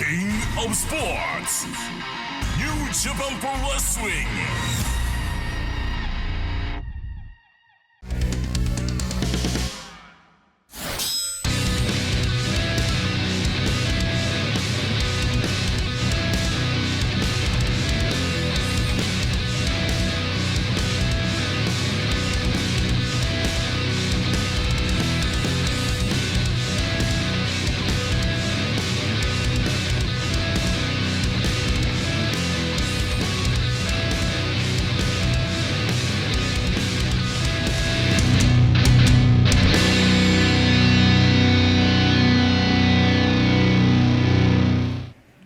King of Sports, New Japan Pro Wrestling.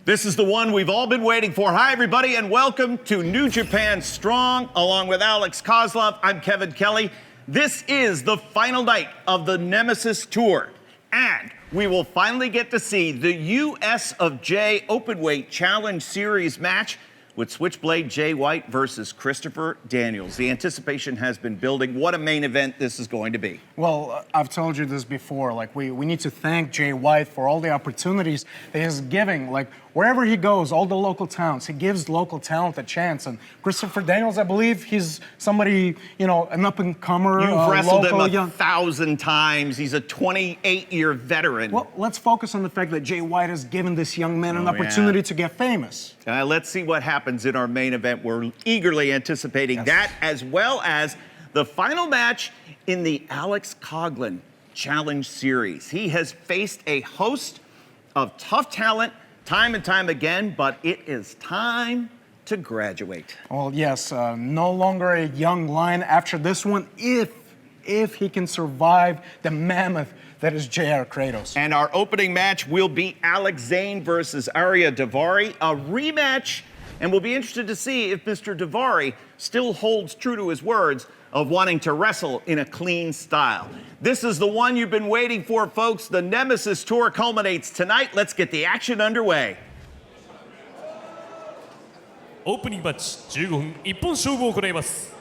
This is the one we've all been waiting for. Hi, everybody, and welcome to New Japan Strong. Along with Alex Kozlov, I'm Kevin Kelly. This is the final night of the Nemesis Tour, and we will finally get to see the US of J Openweight Challenge Series match with Switchblade Jay White versus Christopher Daniels. The anticipation has been building. What a main event this is going to be. Well, I've told you this before. Like, we need to thank Jay White for all the opportunities that he's giving. Like, wherever he goes, all the local towns, he gives local talent a chance. And Christopher Daniels, I believe he's somebody, you know, an up-and-comer. You've wrestled local, him 1,000 times. He's a 28-year veteran. Well, let's focus on the fact that Jay White has given this young man an opportunity to get famous. Let's see what happens in our main event. We're eagerly anticipating that, as well as the final match in the Alex Coughlin Challenge Series. He has faced a host of tough talent time and time again, but it is time to graduate. Well, yes, no longer a young lion after this one, if he can survive the mammoth that is J.R. Kratos. And our opening match will be Alex Zane versus Arya Davari, a rematch, and we'll be interested to see if Mr. Davari still holds true to his words of wanting to wrestle in a clean style. This is the one you've been waiting for, folks. The Nemesis Tour culminates tonight. Let's get the action underway. オープニングマッチ15分一本勝負を行います。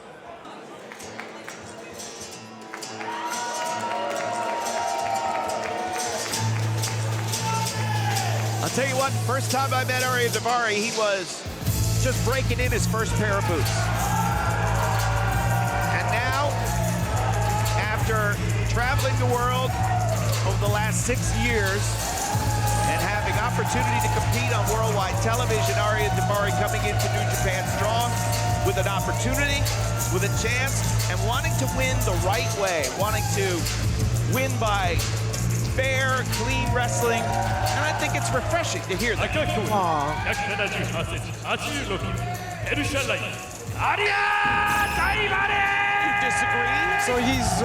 I'll tell you what, first time I met Arya Davari, he was just breaking in his first pair of boots. And now, after traveling the world over the last 6 years and having opportunity to compete on worldwide television, Arya Davari coming into New Japan Strong with an opportunity, with a chance, and wanting to win the right way, wanting to win by fair, clean wrestling, and I think it's refreshing to hear that. You disagree? So he's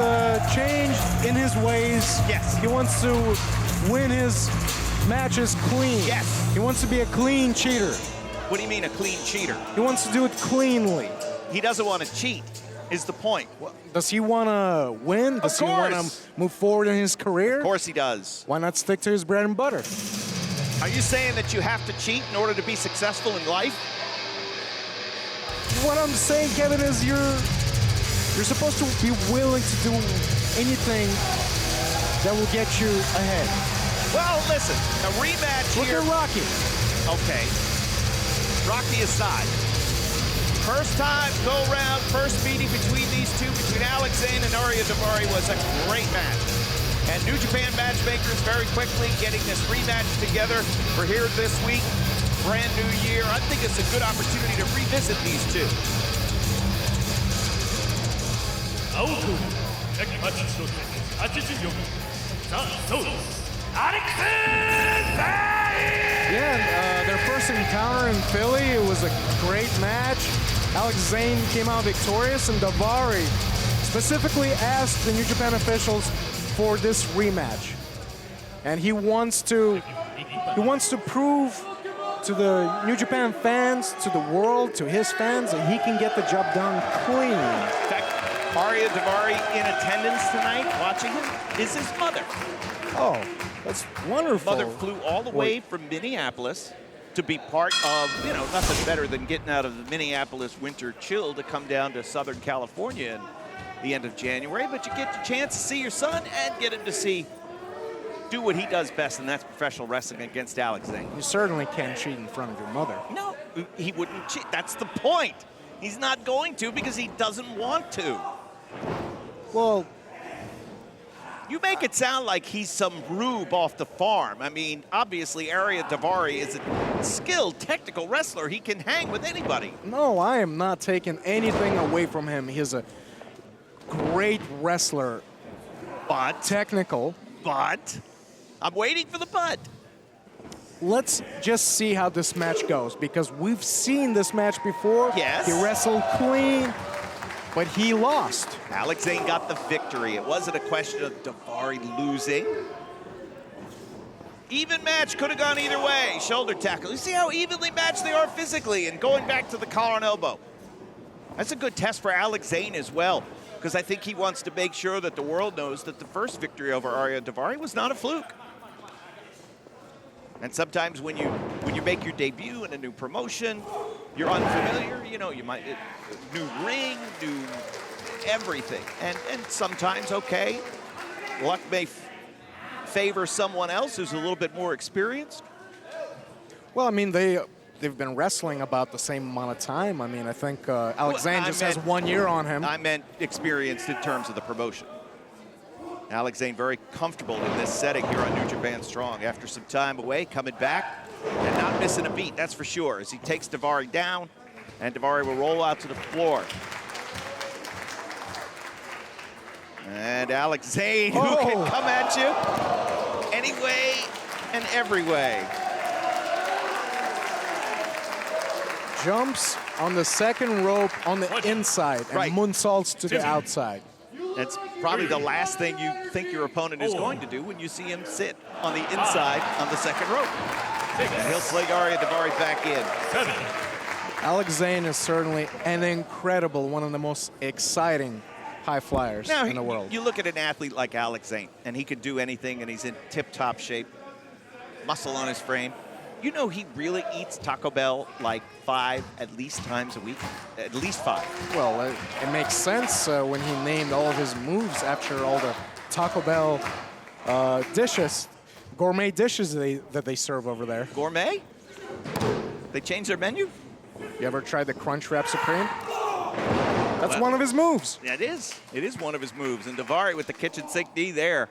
changed in his ways. Yes. He wants to win his matches clean. Yes. He wants to be a clean cheater. What do you mean a clean cheater? He wants to do it cleanly. He doesn't want to cheat, is the point. Does he want to win? Does he want to move forward in his career? Of course he does. Why not stick to his bread and butter? Are you saying that you have to cheat in order to be successful in life? What I'm saying, Kevin, is you're supposed to be willing to do anything that will get you ahead. Well, listen, a rematch Look here. at Rocky. Okay. Rocky aside. First time, go round, first meeting between these two, between Alex Zane and Arya Davari, was a great match. And New Japan matchmakers very quickly getting this rematch together for here this week. Brand new year. I think it's a good opportunity to revisit these two. Yeah, their first encounter in Philly, it was a great match. Alex Zane came out victorious, and Davari specifically asked the New Japan officials for this rematch. And he wants to prove to the New Japan fans, to the world, to his fans, that he can get the job done clean. In fact, Arya Davari in attendance tonight, watching him, is his mother. Oh, that's wonderful. Mother flew all the way from Minneapolis to be part of, you know, nothing better than getting out of the Minneapolis winter chill to come down to Southern California in the end of January. But you get the chance to see your son and get him to see do what he does best, and that's professional wrestling against Alex Zane. You certainly can't cheat in front of your mother. No, he wouldn't cheat. That's the point. He's not going to because he doesn't want to. Well, you make it sound like he's some rube off the farm. I mean, obviously, Ariya Daivari is a skilled, technical wrestler. He can hang with anybody. no, I am not taking anything away from him. He's a great wrestler, But, technical. I'm waiting for the but. Let's just see how this match goes, because we've seen this match before. Yes. He wrestled clean, but he lost. Alex Zane got the victory. It wasn't a question of Daivari losing. Even match could have gone either way. Shoulder tackle. You see how evenly matched they are physically, and going back to the collar and elbow. That's a good test for Alex Zane as well, because I think he wants to make sure that the world knows that the first victory over Ariya Daivari was not a fluke. And sometimes when you make your debut in a new promotion, you're unfamiliar, you know, you might, new ring, new everything. And sometimes, okay, luck may favor someone else who's a little bit more experienced. Well, I mean, they've been wrestling about the same amount of time. I mean, I think Alex Zane just has 1 year on him. I meant experienced in terms of the promotion. Alex Zane very comfortable in this setting here on New Japan Strong. After some time away, coming back and not missing a beat, that's for sure, as he takes Daivari down, and Daivari will roll out to the floor. And Alex Zane, who can come at you any way and every way. Jumps on the second rope on the inside and Right. moonsaults to the outside. That's probably the last thing you think your opponent is going to do when you see him sit on the inside on the second rope. And he'll sling Ariya Daivari back in. Alex Zane is certainly an incredible, one of the most exciting high flyers Now, in the world. You look at an athlete like Alex Zane, and he can do anything, and he's in tip-top shape, muscle on his frame. You know he really eats Taco Bell like 5 at least times a week, at least 5. Well, it makes sense when he named all of his moves after all the Taco Bell dishes, gourmet dishes that they serve over there. Gourmet? They changed their menu? You ever tried the Crunch Wrap Supreme? That's one of his moves. Yeah, it is. It is one of his moves. And Daivari with the kitchen sink knee there.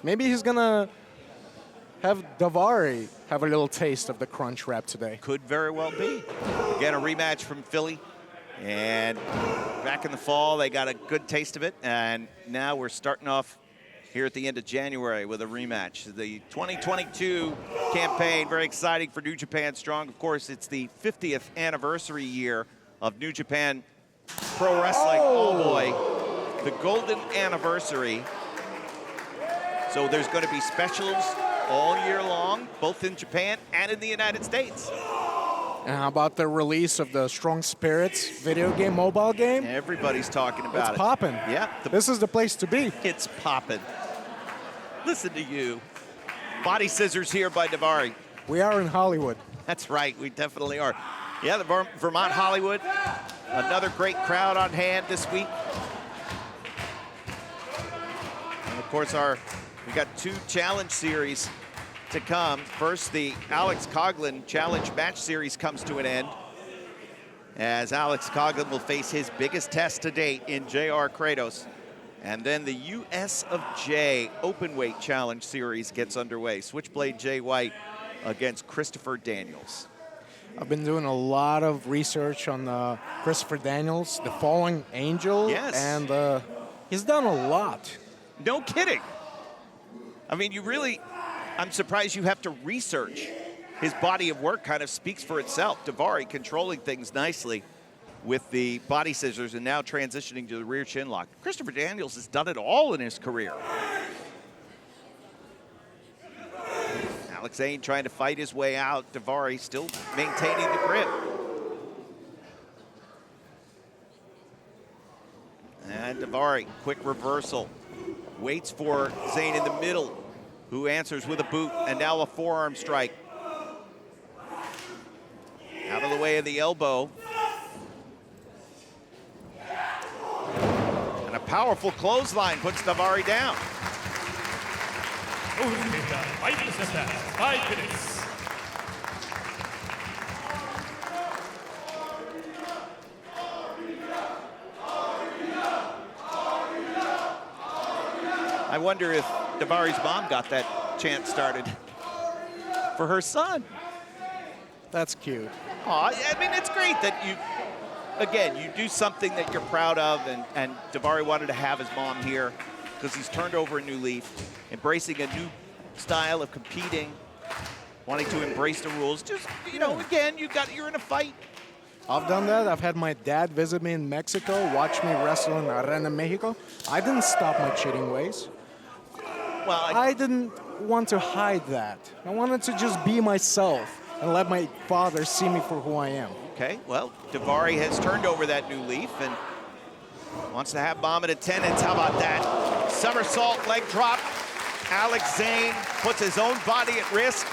Maybe he's gonna have Daivari have a little taste of the Crunch Wrap today. Could very well be. Again, a rematch from Philly. And back in the fall, they got a good taste of it. And now we're starting off here at the end of January with a rematch. The 2022 campaign, very exciting for New Japan Strong. Of course, it's the 50th anniversary year of New Japan Pro Wrestling. Oh boy, the golden anniversary. So there's going to be specials all year long, both in Japan and in the United States. And how about the release of the Strong Spirits video game, mobile game? Everybody's talking about it. It's popping. Yeah, This is the place to be. it's popping. Listen to you. Body scissors here by Daivari. We are in Hollywood. That's right, we definitely are. Yeah, the Vermont Hollywood. Another great crowd on hand this week. And of course, we got 2 challenge series to come. First, the Alex Coughlin Challenge Match Series comes to an end, as Alex Coughlin will face his biggest test to date in J.R. Kratos. And then the US of J Openweight Challenge Series gets underway. Switchblade Jay White against Christopher Daniels. I've been doing a lot of research on Christopher Daniels, the Fallen Angel. Yes. And he's done a lot. No kidding. I mean, I'm surprised you have to research. His body of work kind of speaks for itself. Daivari controlling things nicely with the body scissors and now transitioning to the rear chin lock. Christopher Daniels has done it all in his career. Alex Zane trying to fight his way out. Daivari still maintaining the grip. And Daivari, quick reversal. Waits for Zane in the middle, who answers with a boot, and now a forearm strike. Out of the way of the elbow. And a powerful clothesline puts Daivari down. を受けたファイトセンターファイトです。I wonder if Davari's mom got that chant started for her son. That's cute. Aw, I mean, it's great that you do something that you're proud of, and Davari wanted to have his mom here because he's turned over a new leaf, embracing a new style of competing, wanting to embrace the rules. Just, again, you're in a fight. I've done that. I've had my dad visit me in Mexico, watch me wrestle in Arena, Mexico. I didn't stop my cheating ways. Well, I didn't want to hide that. I wanted to just be myself and let my father see me for who I am. Okay, well, Davari has turned over that new leaf and wants to have Mom in attendance. How about that? Somersault leg drop. Alex Zane puts his own body at risk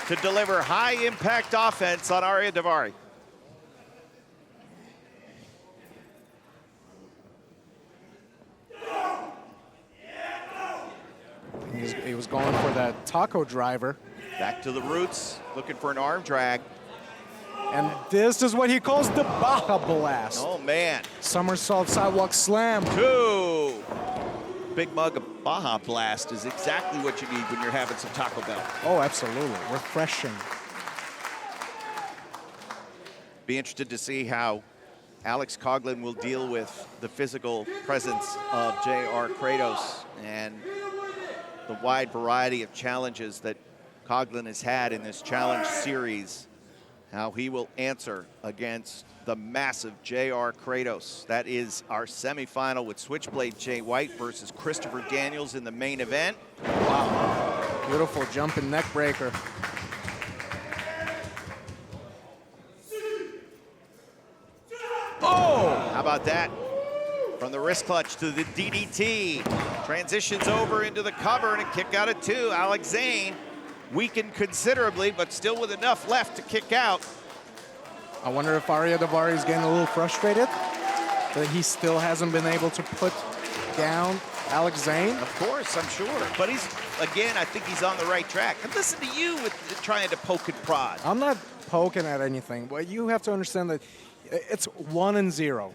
to deliver high-impact offense on Arya Davari. He was going for that taco driver. Back to the roots, looking for an arm drag. And this is what he calls the Baja Blast. Oh, man. Somersault sidewalk slam. 2. Big mug of Baja Blast is exactly what you need when you're having some Taco Bell. Oh, absolutely. Refreshing. Be interested to see how Alex Coughlin will deal with the physical presence of J.R. Kratos and the wide variety of challenges that Coughlin has had in this challenge series. How he will answer against the massive J.R. Kratos. That is our semifinal with Switchblade Jay White versus Christopher Daniels in the main event. Wow. Beautiful jumping neck breaker. Oh! How about that? From the wrist clutch to the DDT. Transitions over into the cover and a kick out at 2. Alex Zane weakened considerably, but still with enough left to kick out. I wonder if Arya Davari is getting a little frustrated that he still hasn't been able to put down Alex Zane. Of course, I'm sure. But I think he's on the right track. And listen to you with trying to poke and prod. I'm not poking at anything, but you have to understand that it's 1-0.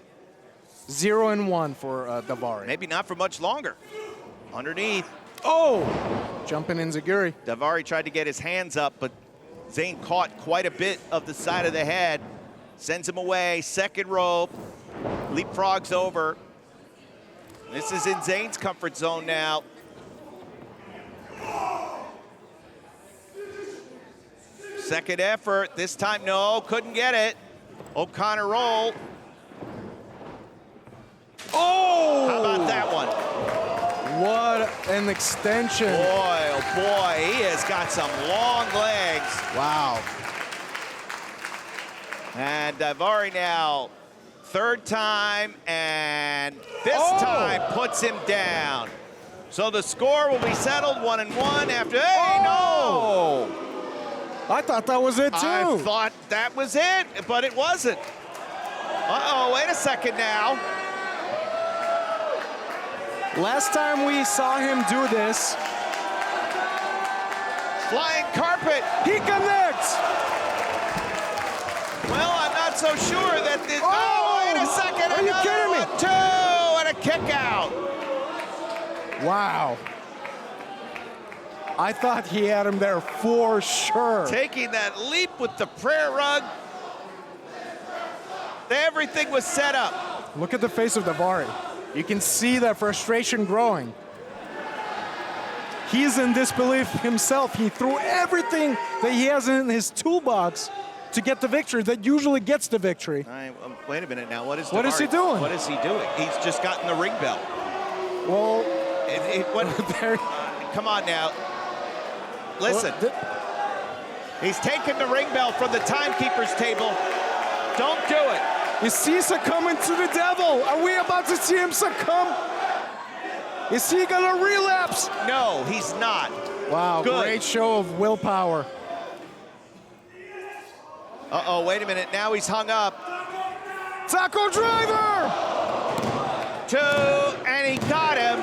0-1 for Davari. Maybe not for much longer. Underneath. Oh! Jumping Enziguri. Davari tried to get his hands up, but Zane caught quite a bit of the side of the head. Sends him away. Second rope. Leapfrogs over. This is in Zane's comfort zone now. Second effort. This time, no. Couldn't get it. O'Connor roll. Oh! How about that one? What an extension. Boy, oh boy, he has got some long legs. Wow. And Davari now, third time, and this time puts him down. So the score will be settled 1-1 after, hey, no! I thought that was it too. I thought that was it, but it wasn't. Uh-oh, wait a second now. Last time we saw him do this, Flying carpet. he connects. Well, I'm not so sure that this. Oh! Wait a second. Are you Another kidding me? one, 2, and a kick out. Wow. I thought he had him there for sure. Taking that leap with the prayer rug. Everything was set up. Look at the face of Davari. You can see that frustration growing. He's in disbelief himself. He threw everything that he has in his toolbox to get the victory that usually gets the victory. Wait a minute now. What is What is he doing? What is he doing? He's just gotten the ring bell. Well, there, come on now. Listen. He's taken the ring bell from the timekeeper's table. Don't do it. is he succumbing to the devil? Are we about to see him succumb? Is he gonna relapse? No, he's not. Wow, Good. great show of willpower. Uh-oh, wait a minute. Now he's hung up. Taco driver! 2, and he got him.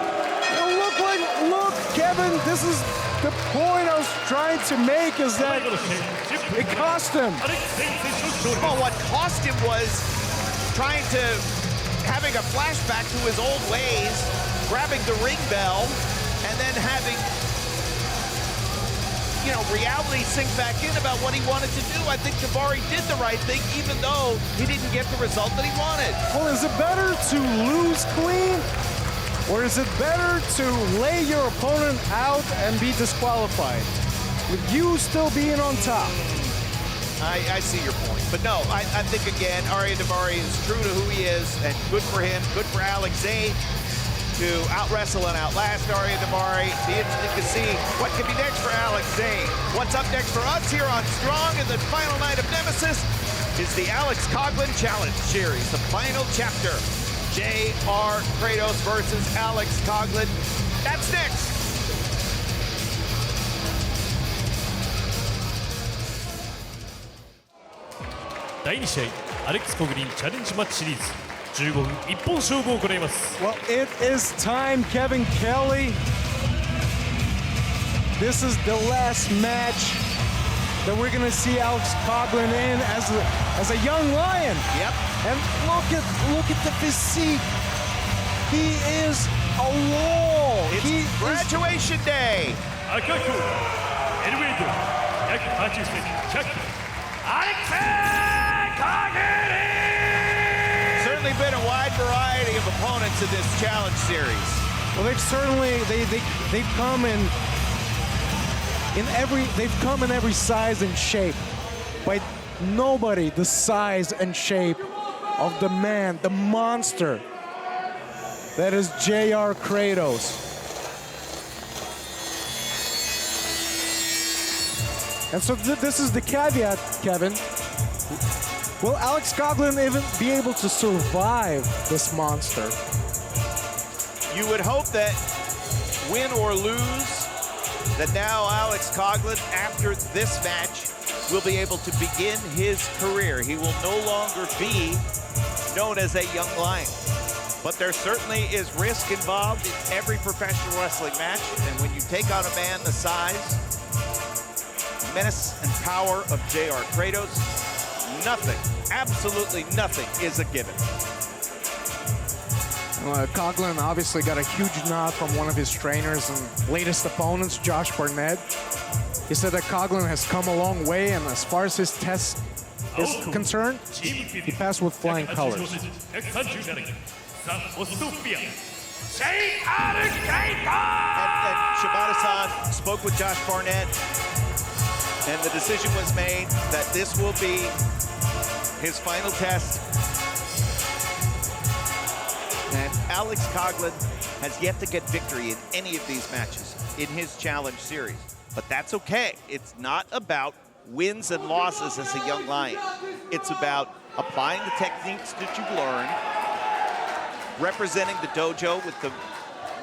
Look, Kevin, this is point I was trying to make is that it cost him. Well, what cost him was having a flashback to his old ways, grabbing the ring bell, and then having, reality sink back in about what he wanted to do. I think Davari did the right thing, even though he didn't get the result that he wanted. Well, is it better to lose clean, or is it better to lay your opponent out and be disqualified, with you still being on top? I see your point. But no, I think, again, Arya Davari is true to who he is, and good for him, good for Alex Zane to out-wrestle and outlast Arya Davari. Be interesting to see what can be next for Alex Zane. What's up next for us here on Strong in the final night of Nemesis is the Alex Coughlin Challenge Series, the final chapter. J.R. Kratos versus Alex Coughlin. That's next.第2試合アレックス・コグリンチャレンジマッチシリーズ15分一本勝負を行います。 Well, it is time, Kevin Kelly. This is the last match that we're gonna see Alex Coughlin in as a young lion. Yep. And look at the physique. He is a wall. It's graduation day. 赤コーナー L ウェイト約80センチ100キロアレックス・コグリン Certainly been a wide variety of opponents in this challenge series. Well, they've come in every size and shape, but nobody the size and shape of the man, the monster that is J.R. Kratos. And so this is the caveat, Kevin. Will Alex Coughlin even be able to survive this monster? You would hope that, win or lose, that now Alex Coughlin, after this match, will be able to begin his career. He will no longer be known as a young lion. But there certainly is risk involved in every professional wrestling match. And when you take on a man the size, menace, and power of J.R. Kratos, nothing, absolutely nothing is a given. Coughlin obviously got a huge nod from one of his trainers and latest opponents, Josh Barnett. He said that Coughlin has come a long way, and as far as his test is concerned, he passed with flying colors. And Shibata-san spoke with Josh Barnett, and the decision was made that this will be his final test. And Alex Coughlin has yet to get victory in any of these matches in his challenge series. But that's okay. It's not about wins and losses as a young lion. It's about applying the techniques that you've learned, representing the dojo with the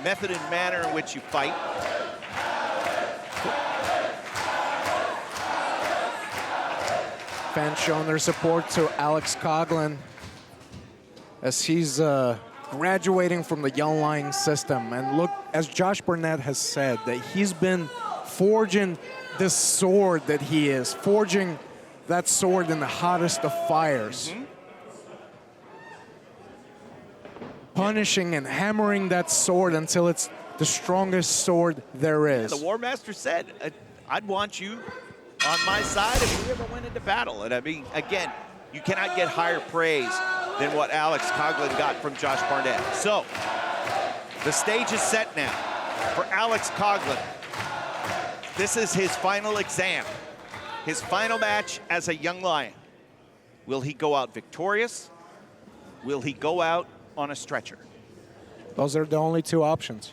method and manner in which you fight. Fans showing their support to Alex Coughlin as he's graduating from the Young Lion system. And look, as Josh Barnett has said, that he's been forging this sword that he is, forging that sword in the hottest of fires. Punishing and hammering that sword until it's the strongest sword there is. The War Master said, I'd want you on my side if we ever went into battle. And I mean, again, you cannot get higher praise than what Alex Coughlin got from Josh Barnett. So, the stage is set now for Alex Coughlin. This is his final exam, his final match as a young lion. Will he go out victorious? Will he go out on a stretcher? Those are the only two options.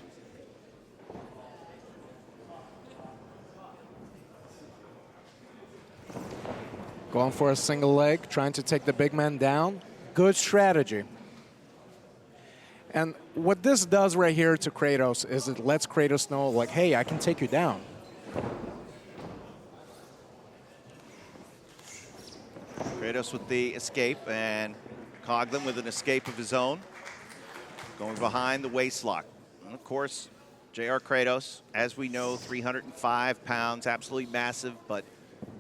Going for a single leg, trying to take the big man down. Good strategy. And what this does right here to Kratos is it lets Kratos know, like, hey, I can take you down. Kratos with the escape, and Coughlin with an escape of his own, going behind the waist lock. And of course, J.R. Kratos, as we know, 305 pounds, absolutely massive, but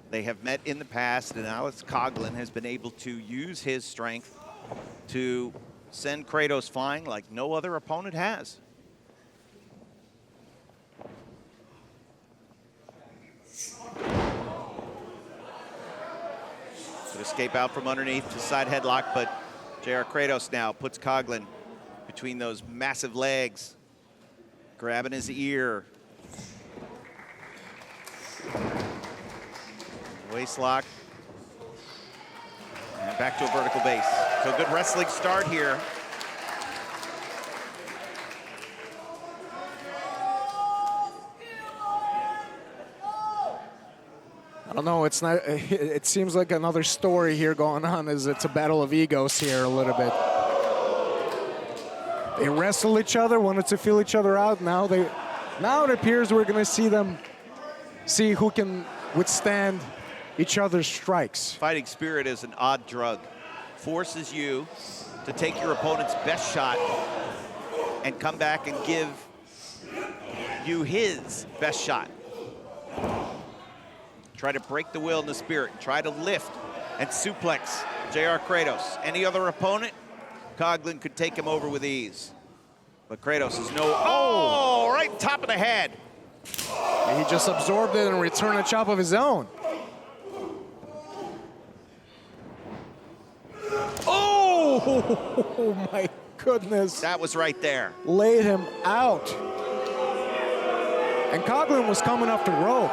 they have met in the past, and Alex Coughlin has been able to use his strength to send Kratos flying like no other opponent has. Could escape out from underneath the side headlock, but J.R. Kratos now puts Coughlin between those massive legs, grabbing his ear. Waist lock. And back to a vertical base. So a good wrestling start here. I don't know, it's not, it seems like another story here going on, as it's a battle of egos here a little bit. They wrestle each other, wanted to feel each other out. Now it appears we're gonna see who can withstand each other's strikes. Fighting spirit is an odd drug. Forces you to take your opponent's best shot and come back and give you his best shot. Try to break the will and the spirit. Try to lift and suplex J.R. Kratos. Any other opponent, Coughlin could take him over with ease. But Kratos is no, oh, right top of the head. He just absorbed it and returned a chop of his own. Oh my goodness. That was right there. Laid him out. And Coughlin was coming off the rope.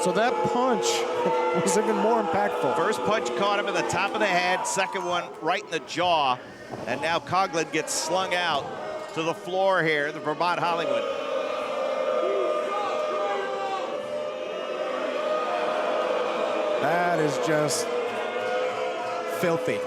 So that punch was even more impactful. First punch caught him in the top of the head, second one right in the jaw. And now Coughlin gets slung out to the floor here, the Vermont Hollywood. That is just filthy.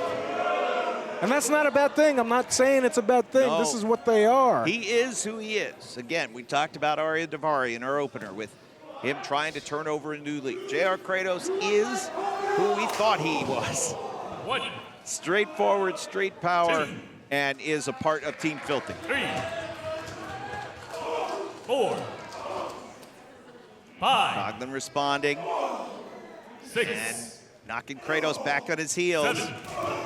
And that's not a bad thing. I'm not saying it's a bad thing. No. This is what they are. He is who he is. Again, we talked about Arya Davari in our opener with him trying to turn over a new leaf. J.R. Kratos is who we thought he was. One, Straightforward, straight power, 2, and is a part of Team Filthy. 3, 4, 5, Coughlin responding 6, and knocking Kratos back on his heels. 7,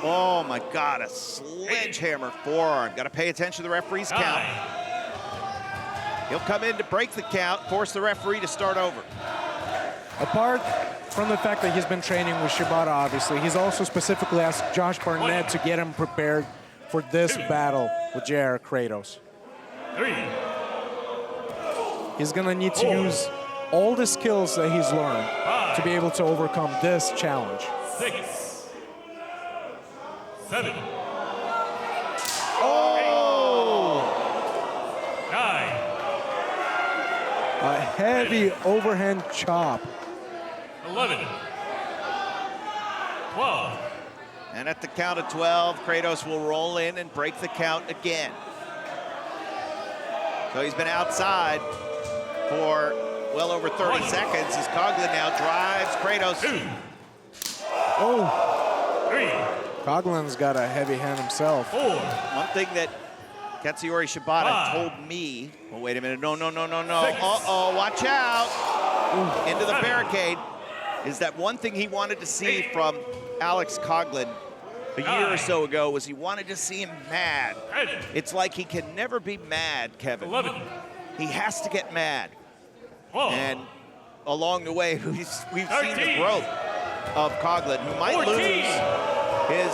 Oh my God, a sledgehammer forearm. Got to pay attention to the referee's count. 9, He'll come in to break the count, force the referee to start over. Apart from the fact that he's been training with Shibata, obviously, he's also specifically asked Josh Barnett to get him prepared for this battle with J.R. Kratos. 3, He's gonna need to use all the skills that he's learned to be able to overcome this challenge. 6, 7, Oh! 9, A heavy overhand chop. 11, 12, And at the count of 12, Kratos will roll in and break the count again. So he's been outside for well over 30 seconds as Coughlin now drives Kratos. 2, Oh, 3, Coughlin's got a heavy hand himself. 4, One thing that Katsuyori Shibata 5, told me, oh, wait a minute, no. 6, Uh-oh, watch out. Into the barricade, is that one thing he wanted to see from Alex Coughlin a year or so ago was he wanted to see him mad. 10, It's like he can never be mad, Kevin. 11, He has to get mad. 12, And along the way, we've seen the 13, growth of Coughlin, who might 14, lose his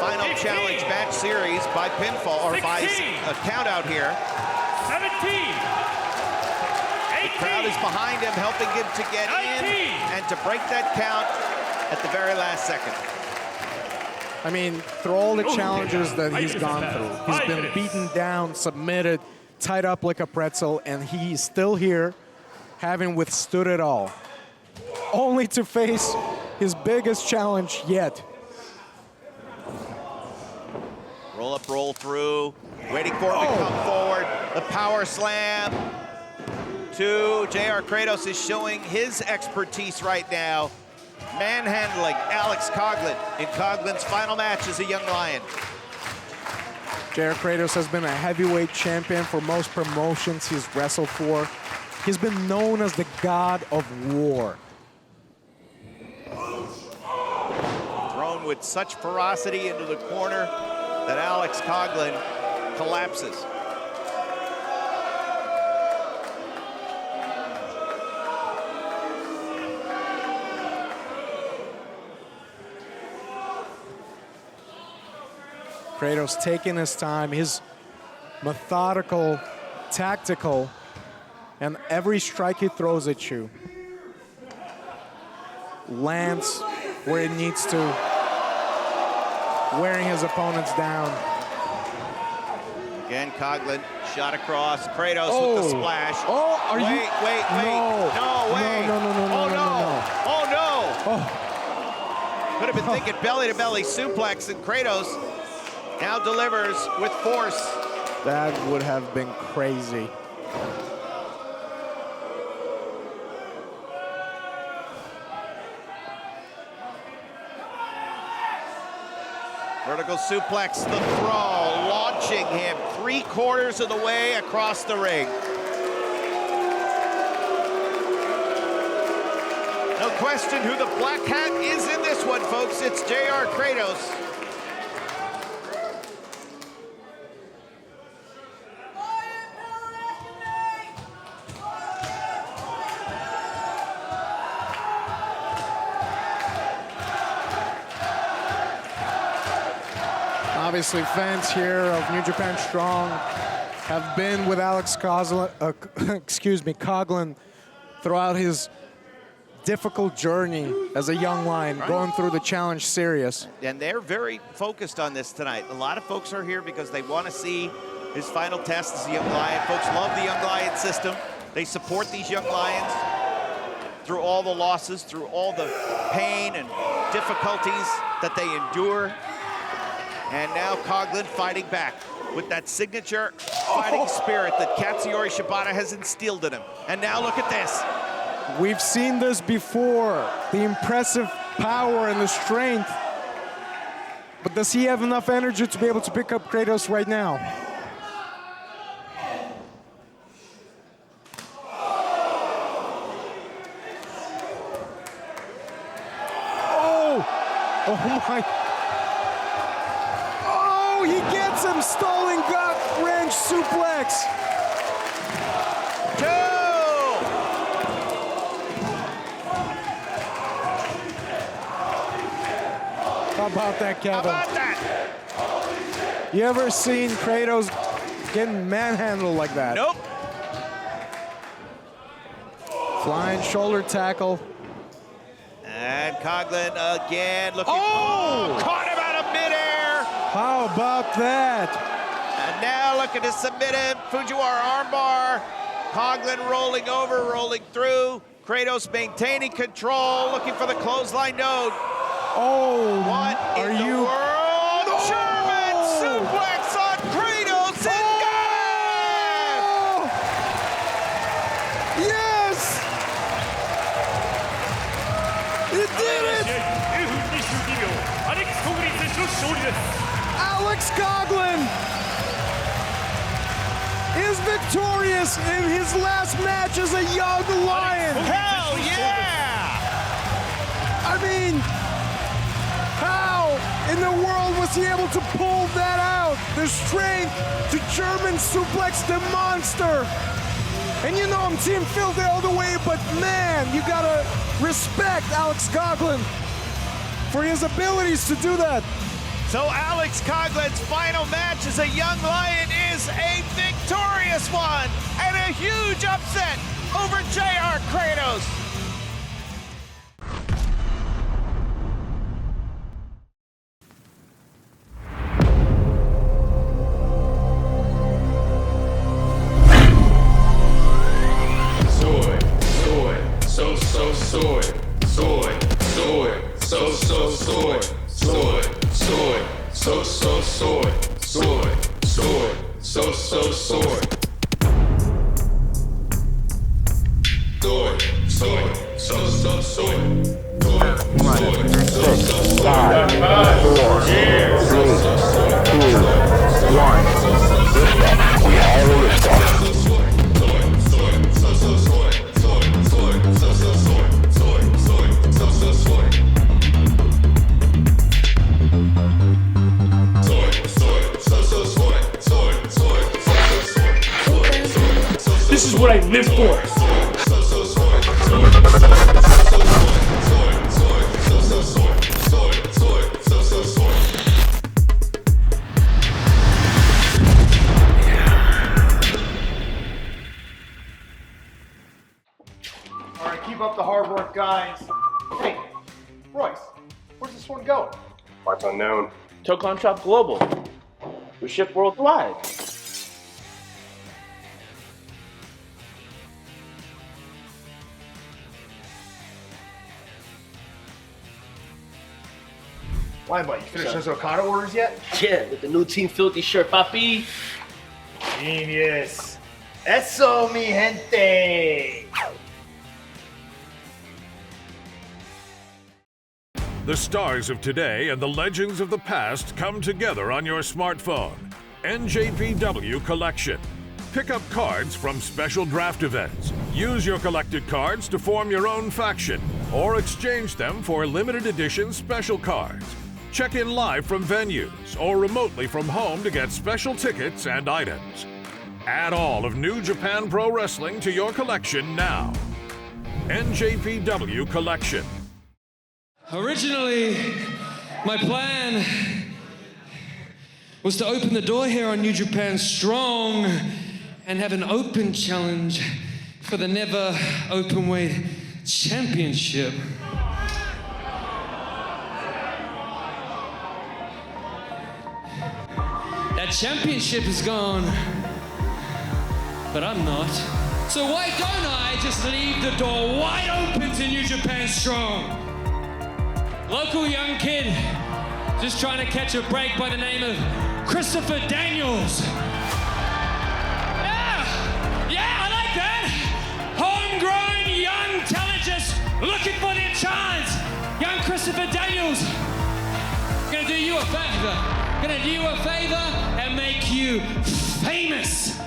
final 15, challenge match series by pinfall, or by 16, a count out here. 17, 18, Crowd is behind him, helping him to get 19, in and to break that count at the very last second. I mean, through all the challenges that he's gone through, he's been beaten down, submitted, tied up like a pretzel, and he's still here, having withstood it all. Only to face his biggest challenge yet. Roll up, roll through, waiting for him to come forward. The power slam to J.R. Kratos is showing his expertise right now, manhandling Alex Coughlin in Coughlin's final match as a young lion. JR Kratos has been a heavyweight champion for most promotions he's wrestled for. He's been known as the God of War. Thrown with such ferocity into the corner that Alex Coughlin collapses. Kratos taking his time. He's methodical, tactical, and every strike he throws at you lands where it needs to, wearing his opponents down. Again, Coughlin shot across. Kratos with the splash. Oh, are wait, you? Wait, No, wait. no. Oh, no. Oh, Could have been thinking belly-to-belly suplex, and Kratos now delivers with force. that would have been crazy. Vertical suplex, the throw, launching him 3/4 of the way across the ring. No question who the black hat is in this one, folks. It's JR Kratos. Obviously, fans here of New Japan Strong have been with Alex Coughlin throughout his difficult journey as a young lion, going through the Challenge Series. And they're very focused on this tonight. A lot of folks are here because they want to see his final test as a young lion. Folks love the young lion system. They support these young lions through all the losses, through all the pain and difficulties that they endure. And now Coughlin fighting back with that signature fighting spirit that Katsuyori Shibata has instilled in him. And now look at this. We've seen this before, the impressive power and the strength. But does he have enough energy to be able to pick up Kratos right now? Oh my. Oh, he gets him, stalling gut wrench suplex. 2. How about that, Kevin? How about that? You ever seen Kratos getting manhandled like that? Nope. Flying shoulder tackle. And Coughlin again looking. Oh! Caught him out of midair. How about that? And now looking to submit him. Fujiwara armbar. Coughlin rolling over, rolling through. Kratos maintaining control, looking for the clothesline node. Oh, What are in the you? world? No! German suplex on Kratos and got him! Yes! It did it! 2分22秒アレックス・コグリン選手の勝利です Alex Coughlin is victorious in his last match as a young lion. Hell yeah! I mean, how in the world was he able to pull that out? The strength to German suplex the monster. And you know I'm Team Filthy all the way, but man, you gotta respect Alex Coughlin for his abilities to do that. So Alex Coughlin's final match as a young lion is a victorious one and a huge upset over JR Kratos. Sword, sword, so sword, sword, sword, so sword, sword, sword, so sword, sword, sword, so sword. Sword, sword, so sword. Five, 4, 3, 2, 1. Live force. All right, keep up the hard work, guys. Hey, Royce, where's this one going? Parts unknown. Tocon Shop Global. We ship worldwide. Why, buddy? You finished those Okada orders yet? Yeah, with the new Team Filthy shirt, papi. Genius. Eso, mi gente. The stars of today and the legends of the past come together on your smartphone. NJPW Collection. Pick up cards from special draft events. Use your collected cards to form your own faction or exchange them for limited edition special cards. Check in live from venues or remotely from home to get special tickets and items. Add all of New Japan Pro Wrestling to your collection now. NJPW Collection. Originally, my plan was to open the door here on New Japan Strong and have an open challenge for the never openweight championship. That championship is gone, but I'm not. So why don't I just leave the door wide open to New Japan Strong? Local young kid, just trying to catch a break by the name of Christopher Daniels. Yeah, I like that. Homegrown young talent just looking for their chance. Young Christopher Daniels, gonna do you a favor. Gonna do you a favor and make you famous.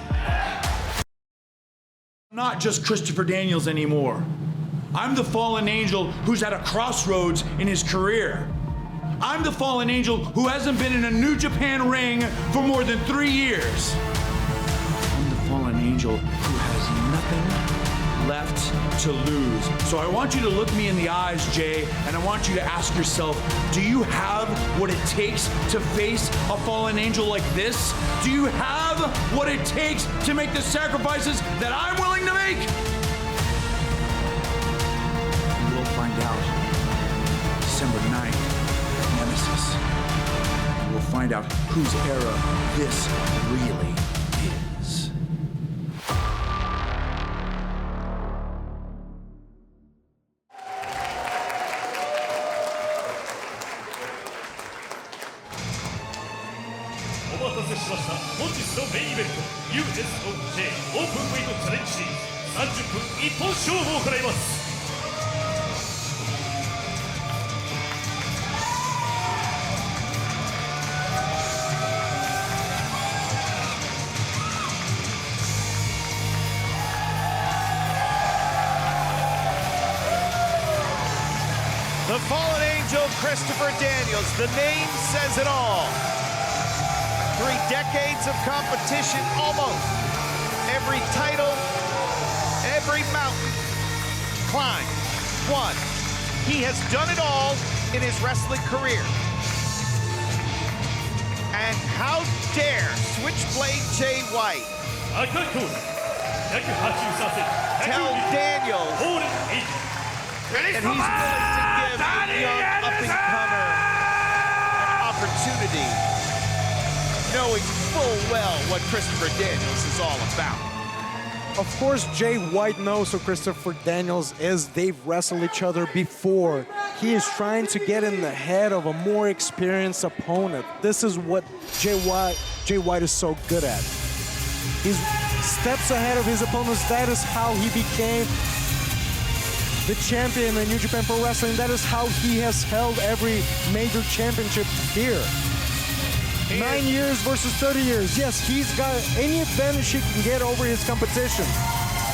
Not just Christopher Daniels anymore. I'm the fallen angel who's at a crossroads in his career. I'm the fallen angel who hasn't been in a New Japan ring for more than 3 years. I'm the fallen angel who has nothing left to lose. So I want you to look me in the eyes, Jay, and I want you to ask yourself, do you have what it takes to face a fallen angel like this? Do you have what it takes to make the sacrifices that I'm willing to make? We'll find out December 9th, Nemesis. And we'll find out whose era this really is. USOJ オープンウェイトチャレンジシリーズ30分一本勝負を行います。The fallen angel, Christopher Daniels. The name says it all. 3 decades of competition, almost. Every title, every mountain climbed, won. He has done it all in his wrestling career. And how dare Switchblade Jay White tell Daniels that he's willing to give a young up-and-comer an opportunity, knowing full well what Christopher Daniels is all about. Of course, Jay White knows who Christopher Daniels is. They've wrestled each other before. He is trying to get in the head of a more experienced opponent. This is what Jay White is so good at. He's steps ahead of his opponents. That is how he became the champion in New Japan Pro Wrestling. That is how he has held every major championship here. 9 years versus 30 years. Yes, he's got any advantage he can get over his competition.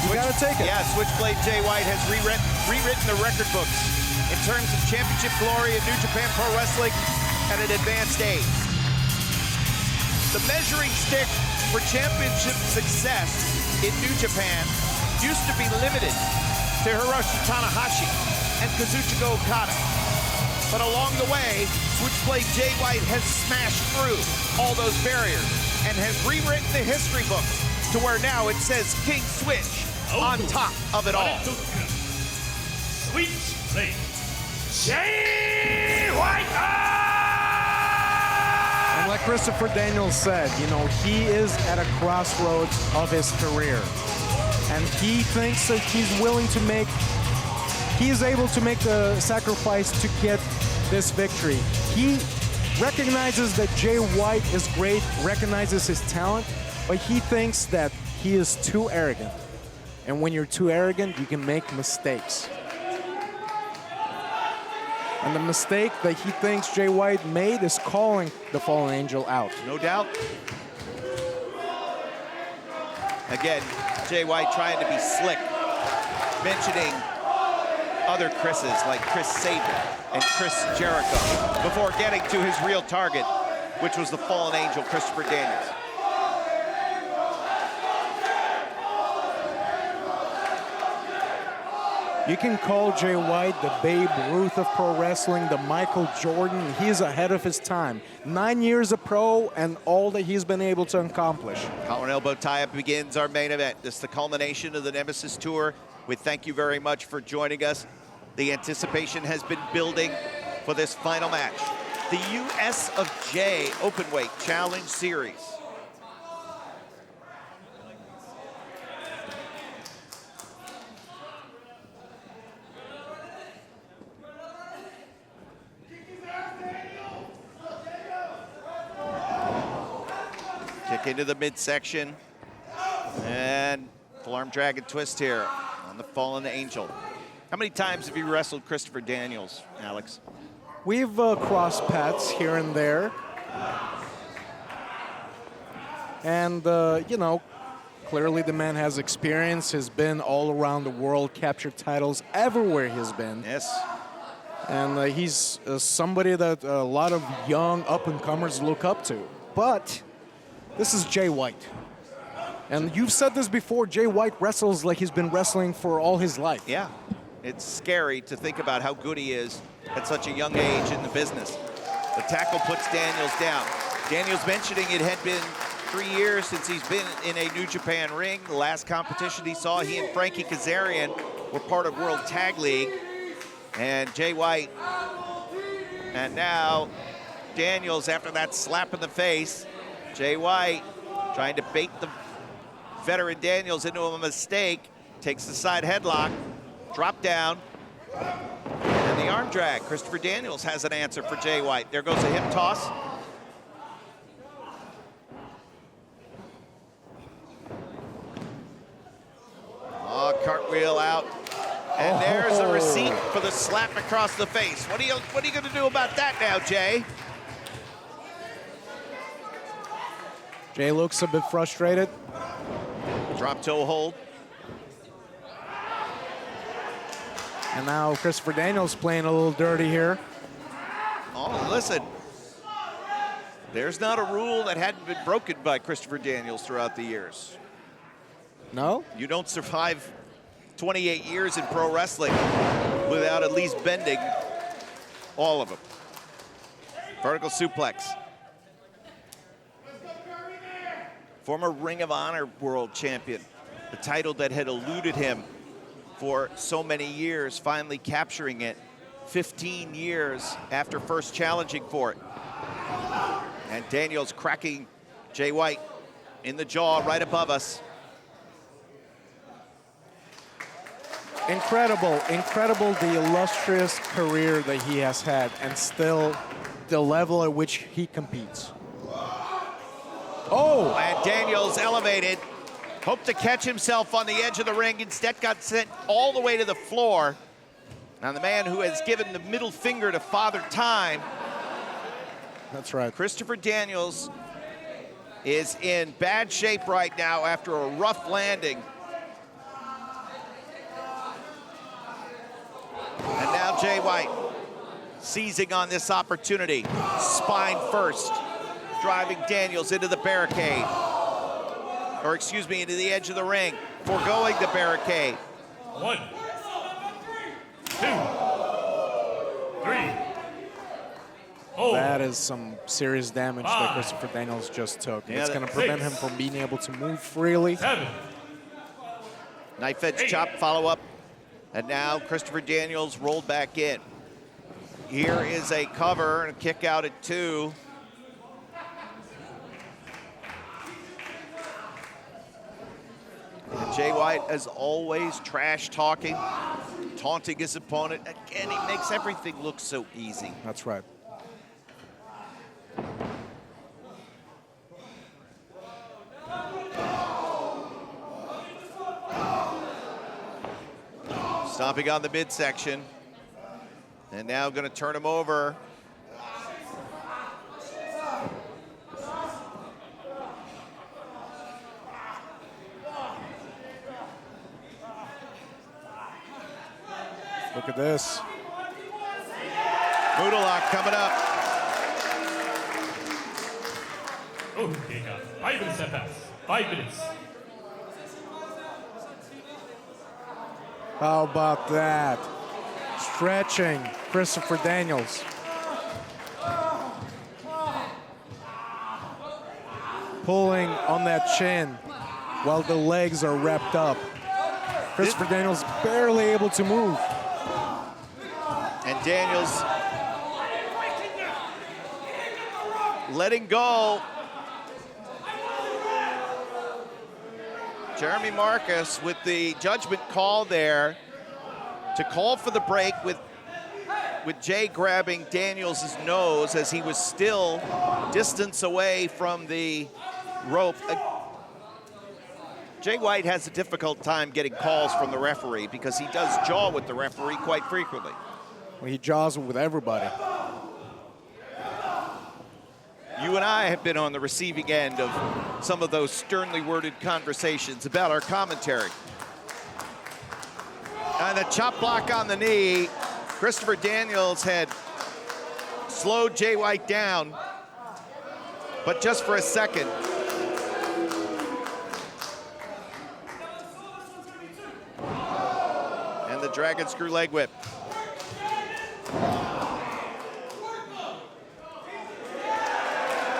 You gotta take it. Yeah, Switchblade Jay White has rewritten the record books in terms of championship glory in New Japan Pro Wrestling at an advanced age. The measuring stick for championship success in New Japan used to be limited to Hiroshi Tanahashi and Kazuchika Okada. But along the way, Switchblade Jay White has smashed through all those barriers and has rewritten the history books to where now it says King Switch on top of it all. Switchblade Jay White! And like Christopher Daniels said, you know, he is at a crossroads of his career. And he thinks that he's able to make the sacrifice to get this victory. He recognizes that Jay White is great, recognizes his talent, but he thinks that he is too arrogant. And when you're too arrogant, you can make mistakes. And the mistake that he thinks Jay White made is calling the Fallen Angel out. No doubt. Again, Jay White trying to be slick, mentioning other Chris's like Chris Sabin and Chris Jericho before getting to his real target, which was the Fallen Angel, Christopher Daniels. You can call Jay White the Babe Ruth of pro wrestling, the Michael Jordan. He's ahead of his time. 9 years a pro and all that he's been able to accomplish. Collar and elbow tie-up begins our main event. This is the culmination of the Nemesis Tour. We thank you very much for joining us. The anticipation has been building for this final match. The US of J Openweight Challenge Series. Kick into the midsection. And full arm drag and twist here on the Fallen Angel. How many times have you wrestled Christopher Daniels, Alex? We've crossed paths here and there. And, you know, clearly the man has experience, has been all around the world, captured titles everywhere he's been. Yes. And he's somebody that a lot of young up-and-comers look up to. But this is Jay White. And you've said this before, Jay White wrestles like he's been wrestling for all his life. Yeah. It's scary to think about how good he is at such a young age in the business. The tackle puts Daniels down. Daniels mentioning it had been 3 years since he's been in a New Japan ring. The last competition he saw, he and Frankie Kazarian were part of World Tag League. And Jay White. And now Daniels, after that slap in the face, Jay White trying to bait the veteran Daniels into a mistake, takes the side headlock, drop down, and the arm drag. Christopher Daniels has an answer for Jay White. There goes a hip toss. Oh, cartwheel out. And there's a receipt for the slap across the face. What are you going to do about that now, Jay? Jay looks a bit frustrated. Drop toe hold. And now Christopher Daniels playing a little dirty here. Oh, listen. There's not a rule that hadn't been broken by Christopher Daniels throughout the years. No? You don't survive 28 years in pro wrestling without at least bending all of them. Vertical suplex. Former Ring of Honor world champion. The title that had eluded him for so many years, finally capturing it 15 years after first challenging for it. And Daniels cracking Jay White in the jaw right above us. Incredible, incredible the illustrious career that he has had and still the level at which he competes. Oh, and Daniels elevated. Hoped to catch himself on the edge of the ring. Instead got sent all the way to the floor. Now the man who has given the middle finger to Father Time. That's right. Christopher Daniels is in bad shape right now after a rough landing. And now Jay White seizing on this opportunity. Spine first, driving Daniels into the barricade. Or excuse me, into the edge of the ring. foregoing the barricade. 1, 2, 3. Oh. That is some serious damage that Christopher Daniels just took. Yeah, it's going to prevent him from being able to move freely. 7. Knife edge chop follow-up. And now Christopher Daniels rolled back in. Here is a cover and a kick out at 2. And Jay White, as always, trash talking, taunting his opponent. Again, he makes everything look so easy. That's right. Stomping on the midsection. And now going to turn him over. Look at this. Moodalock coming up. Oh, he got 5 minutes at pass. 5 minutes. How about that? Stretching Christopher Daniels. Pulling on that chin while the legs are wrapped up. Christopher Daniels barely able to move. And Daniels letting go. Jeremy Marcus with the judgment call there to call for the break with Jay grabbing Daniels' nose as he was still distance away from the rope. Jay White has a difficult time getting calls from the referee because he does jaw with the referee quite frequently. Well, he jaws with everybody. You and I have been on the receiving end of some of those sternly worded conversations about our commentary. And the chop block on the knee. Christopher Daniels had slowed Jay White down, but just for a second. And the dragon screw leg whip.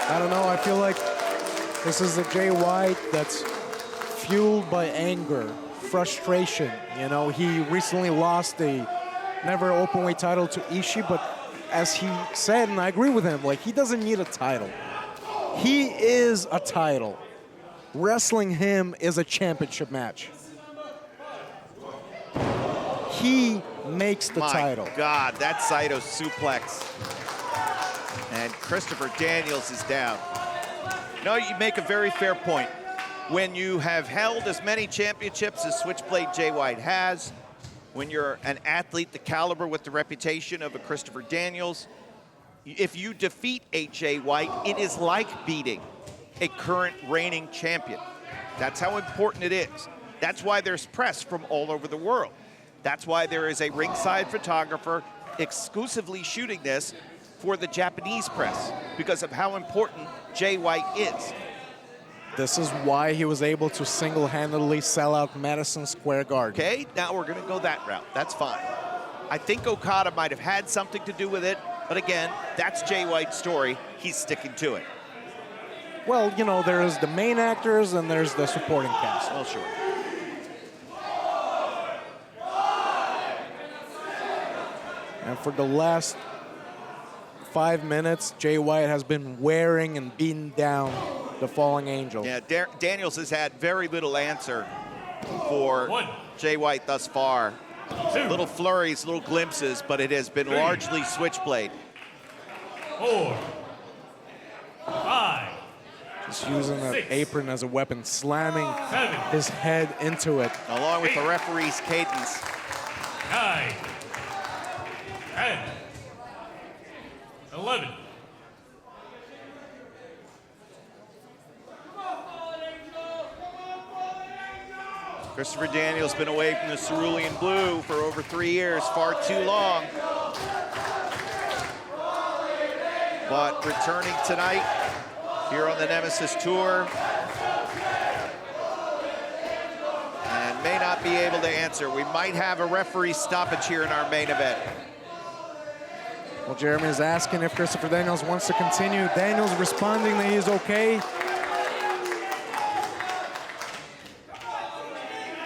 I don't know, I feel like this is a Jay White that's fueled by anger, frustration. You know, he recently lost the never openweight title to Ishii, but as he said, and I agree with him, like, he doesn't need a title. He is a title. Wrestling him is a championship match. He makes the title. My God, that Saito suplex. And Christopher Daniels is down. No, you make a very fair point. When you have held as many championships as Switchblade Jay White has, when you're an athlete the caliber with the reputation of a Christopher Daniels, if you defeat a Jay White, it is like beating a current reigning champion. That's how important it is. That's why there's press from all over the world. That's why there is a ringside photographer exclusively shooting this for the Japanese press, because of how important Jay White is. This is why he was able to single-handedly sell out Madison Square Garden. Okay, now we're gonna go that route. That's fine. I think Okada might have had something to do with it, but again, that's Jay White's story. He's sticking to it. Well, you know, there's the main actors and there's the supporting cast. Oh, sure. And for the last 5 minutes, Jay White has been wearing and beating down the falling angel. Yeah, Daniels has had very little answer for Jay White thus far. Little flurries, little glimpses, but it has been largely Switchblade. 4, 5. Just using that apron as a weapon, slamming his head into it. Along with the referee's cadence. 9, 10, 11. Christopher Daniels been away from the cerulean blue for over 3 years, far too long. But returning tonight here on the Nemesis Tour. may not be able to answer. We might have a referee stoppage here in our main event. Well, Jeremy is asking if Christopher Daniels wants to continue. Daniels responding that he is okay.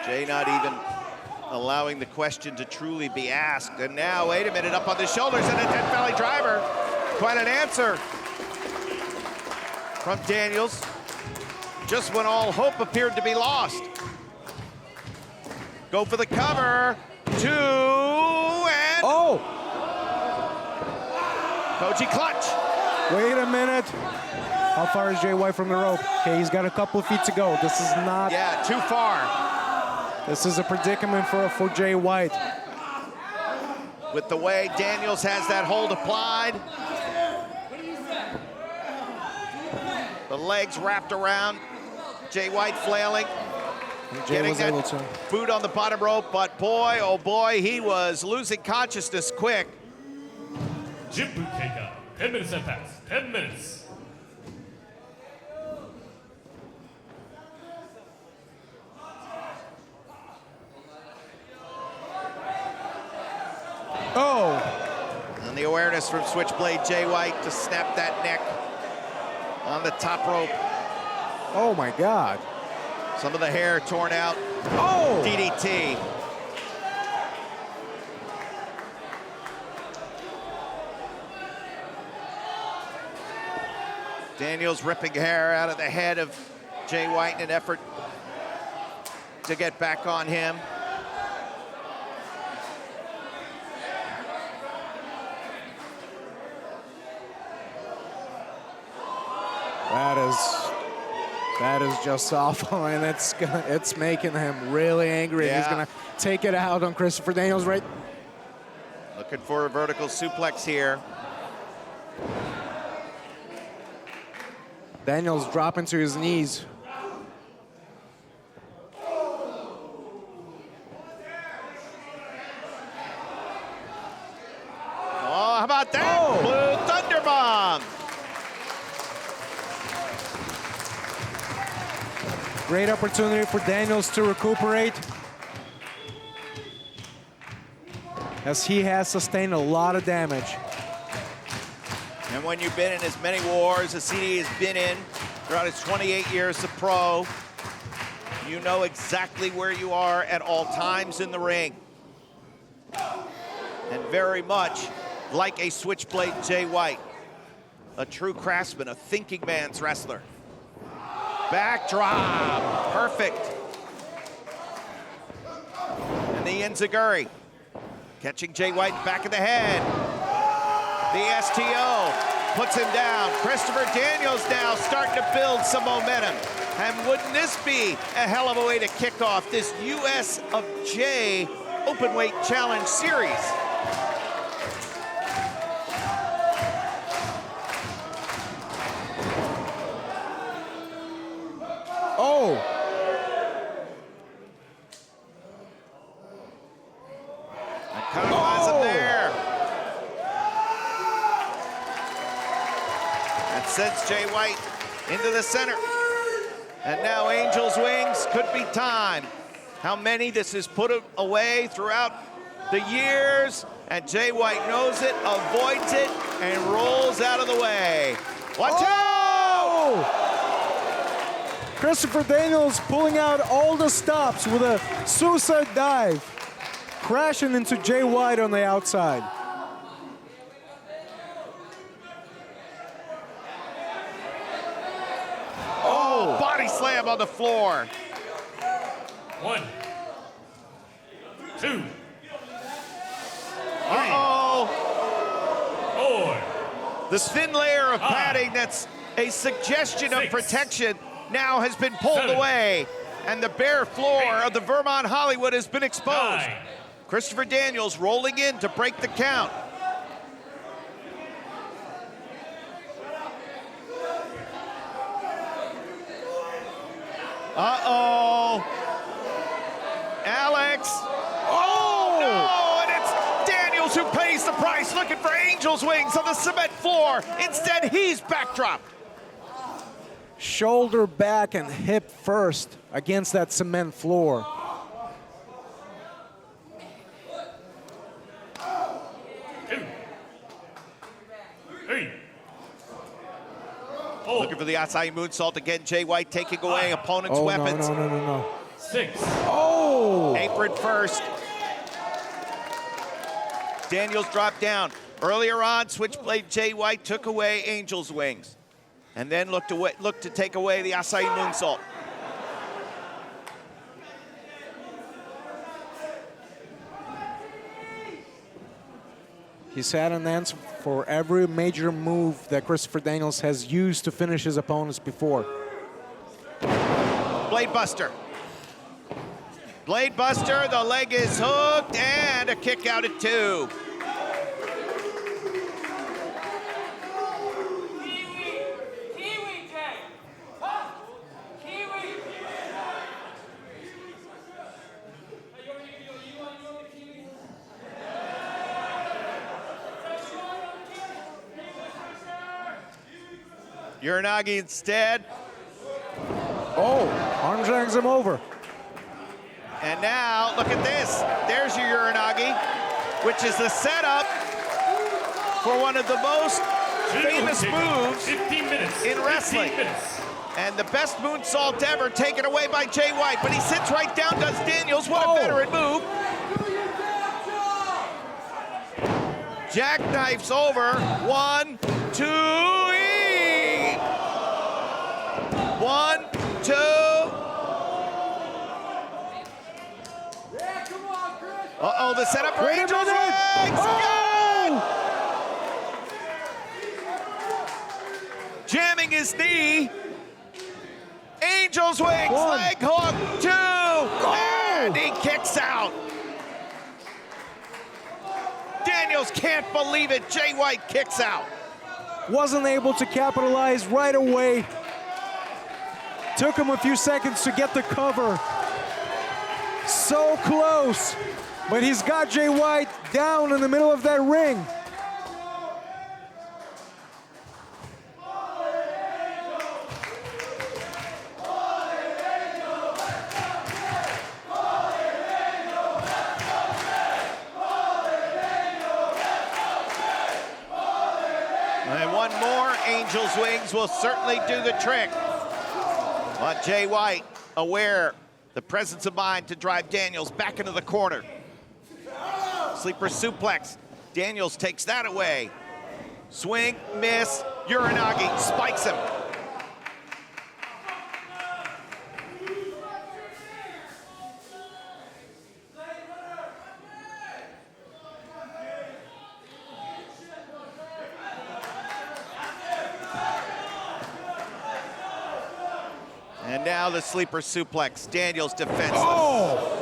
Jay not even allowing the question to truly be asked. And now, wait a minute, up on the shoulders and a Death Valley driver. Quite an answer from Daniels, just when all hope appeared to be lost. Go for the cover, 2, and... Oh! Koji clutch. Wait a minute. How far is Jay White from the rope? Okay, he's got a couple of feet to go. This is not... Yeah, too far. This is a predicament for Jay White. With the way Daniels has that hold applied. The legs wrapped around. Jay White flailing. Jay was able to. Boot on the bottom rope, but boy, oh boy, he was losing consciousness quick. Jim boot takeout. 10 minutes have passed. 10 minutes. Oh! And the awareness from Switchblade Jay White to snap that neck on the top rope. Oh my God. Some of the hair torn out. Oh! DDT. Daniels ripping hair out of the head of Jay White in an effort to get back on him. That is just awful, and it's making him really angry. Yeah. He's gonna take it out on Christopher Daniels right. Looking for a vertical suplex here. Daniels dropping to his knees. Oh, how about that? Oh. Blue Thunder Bomb. Great opportunity for Daniels to recuperate, as he has sustained a lot of damage. And when you've been in as many wars as CD has been in throughout his 28 years of pro, you know exactly where you are at all times in the ring. And very much like a Switchblade Jay White, a true craftsman, a thinking man's wrestler. Backdrop, perfect. And the enziguri, catching Jay White back of the head. The STO puts him down. Christopher Daniels now starting to build some momentum. And wouldn't this be a hell of a way to kick off this US of J Openweight Challenge Series? Oh! That kind of has him there. That sends Jay White into the center. And now Angel's Wings could be time. How many this has put away throughout the years, and Jay White knows it, avoids it, and rolls out of the way. Watch out! Christopher Daniels pulling out all the stops with a suicide dive, crashing into Jay White on the outside. Oh, body slam on the floor. 1, 2, Uh-oh. 4. The thin layer of padding that's a suggestion of 6. protection now has been pulled 7. away, and the bare floor of the Vermont Hollywood has been exposed. 9. Christopher Daniels rolling in to break the count. Uh-oh. Alex. Oh, no, and it's Daniels who pays the price, looking for Angel's Wings on the cement floor. Instead, he's backdropped. Shoulder back and hip first against that cement floor. Looking for the Asai moonsault again. Jay White taking away opponent's weapons. No. 6. Oh! Apron first. Daniels dropped down. Earlier on, Switchblade Jay White took away Angel's wings, and then looked to take away the Asai moonsault. He's had an answer for every major move that Christopher Daniels has used to finish his opponents before. Blade Buster. Blade Buster, the leg is hooked, and a kick out at 2. Uranagi instead. Oh, arm drags him over. And now, look at this. There's your Uranagi, which is the setup for one of the most famous moves 15 minutes. in wrestling. 15 minutes. And the best moonsault ever taken away by Jay White, but he sits right down, does Daniels. What a veteran move. Jackknifes over. 1, 2, 1, 2. Uh-oh, the setup for Angel's wings! Jamming his knee. Angel's wings, leg hook, 2, and he kicks out. Daniels can't believe it. Jay White kicks out. Wasn't able to capitalize right away. Took him a few seconds to get the cover. So close, but he's got Jay White down in the middle of that ring. And one more Angel's wings will certainly do the trick. But Jay White, aware, the presence of mind to drive Daniels back into the corner. Sleeper suplex. Daniels takes that away. Swing, miss, Uranagi spikes him. And now the sleeper suplex. Daniels defenseless. Oh!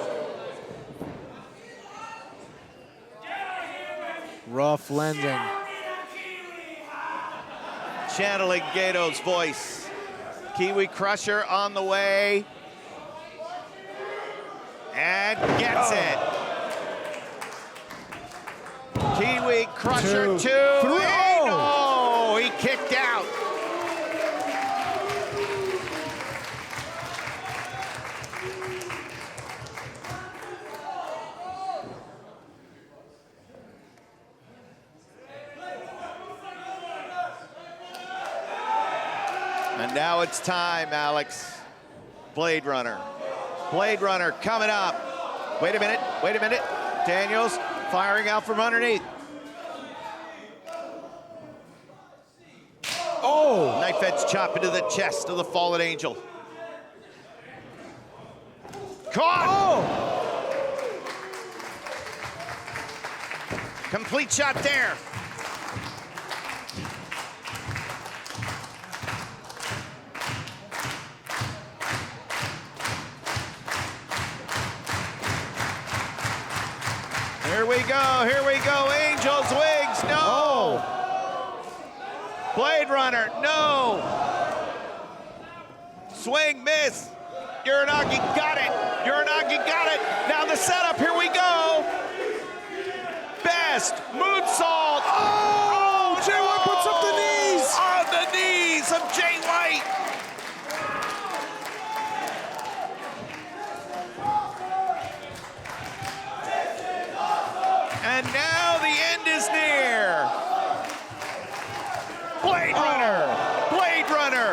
Rough landing. Channeling Gato's voice. Kiwi Crusher on the way. And gets it. Kiwi Crusher 2. 3. Oh, he kicked out. And now it's time, Alex. Blade Runner. Blade Runner coming up. Wait a minute, wait a minute. Daniels firing out from underneath. Oh! Knife edge chop into the chest of the fallen angel. Caught! Oh! Complete shot there. Here we go, Angel's wings, no! Oh. Blade Runner, no! Swing, miss. Uranagi got it. Uranagi got it. Now the setup, here we go. Best moonsault. Oh, Jay White puts up the knees. On the knees of Jay White. And now the end is near. Blade Runner. Blade Runner.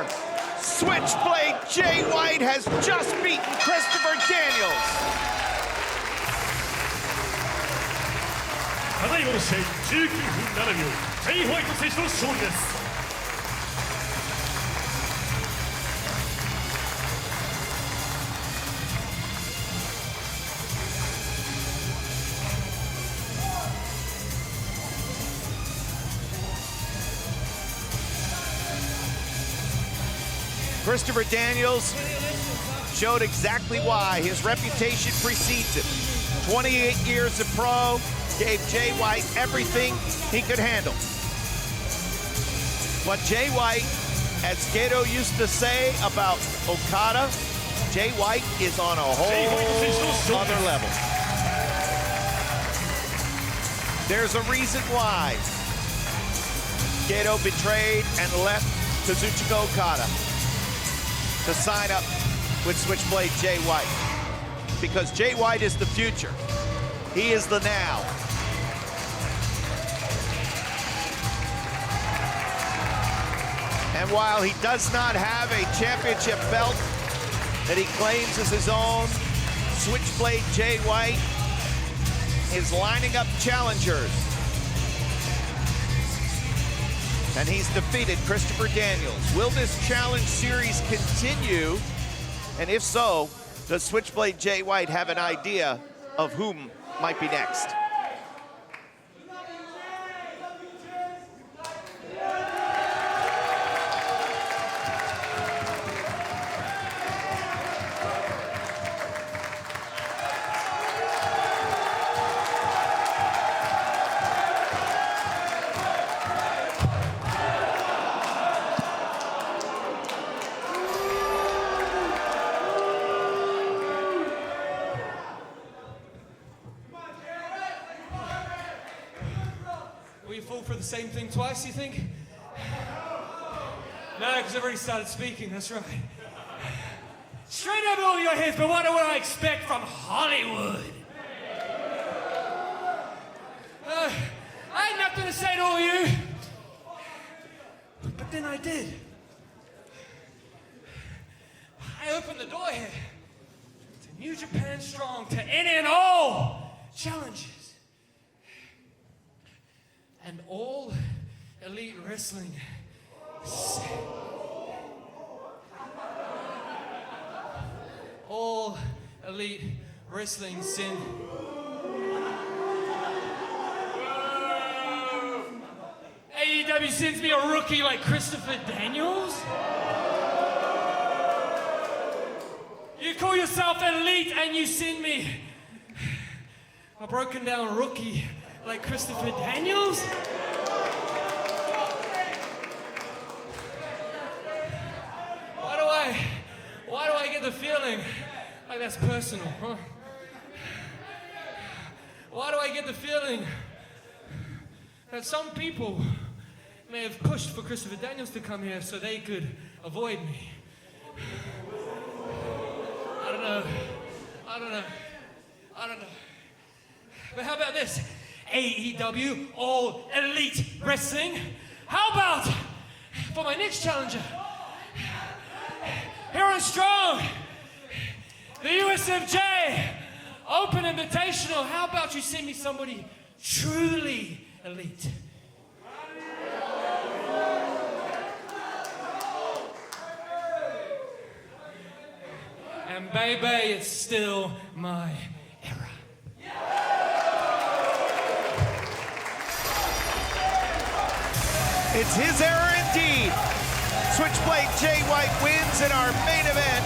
Switchblade Jay White has just beaten Christopher Daniels. ただいまの試合19分7秒ジェイ・ホワイト選手の勝利です。 Christopher Daniels showed exactly why. His reputation precedes him. 28 years of pro, gave Jay White everything he could handle. But Jay White, as Gedo used to say about Okada, Jay White is on a whole other level. There's a reason why Gedo betrayed and left Kazuchika Okada to sign up with Switchblade Jay White. Because Jay White is the future. He is the now. And while he does not have a championship belt that he claims as his own, Switchblade Jay White is lining up challengers. And he's defeated Christopher Daniels. Will this challenge series continue? And if so, does Switchblade Jay White have an idea of whom might be next? We fall for the same thing twice, you think? No, because I've already started speaking, that's right. Straight over all your heads, but what do I expect from Hollywood? I had nothing to say to all you. But then I did. I opened the door here to New Japan Strong, to any and all challenges. And all elite wrestling. All elite wrestling sin. AEW sends me a rookie like Christopher Daniels? You call yourself elite and you send me a broken down rookie like Christopher Daniels? Why do I get the feeling like that's personal, huh? Why do I get the feeling that some people may have pushed for Christopher Daniels to come here so they could avoid me? I don't know. But how about this? AEW, All Elite Wrestling. How about for my next challenger? Here on Strong, the USFJ Open Invitational. How about you send me somebody truly elite? And baby, it's still my era. It's his era indeed. Switchblade Jay White wins in our main event.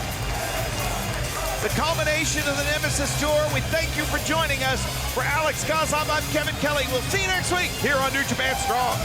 The culmination of the Nemesis Tour. We thank you for joining us. For Alex Kozlov, I'm Kevin Kelly. We'll see you next week here on New Japan Strong.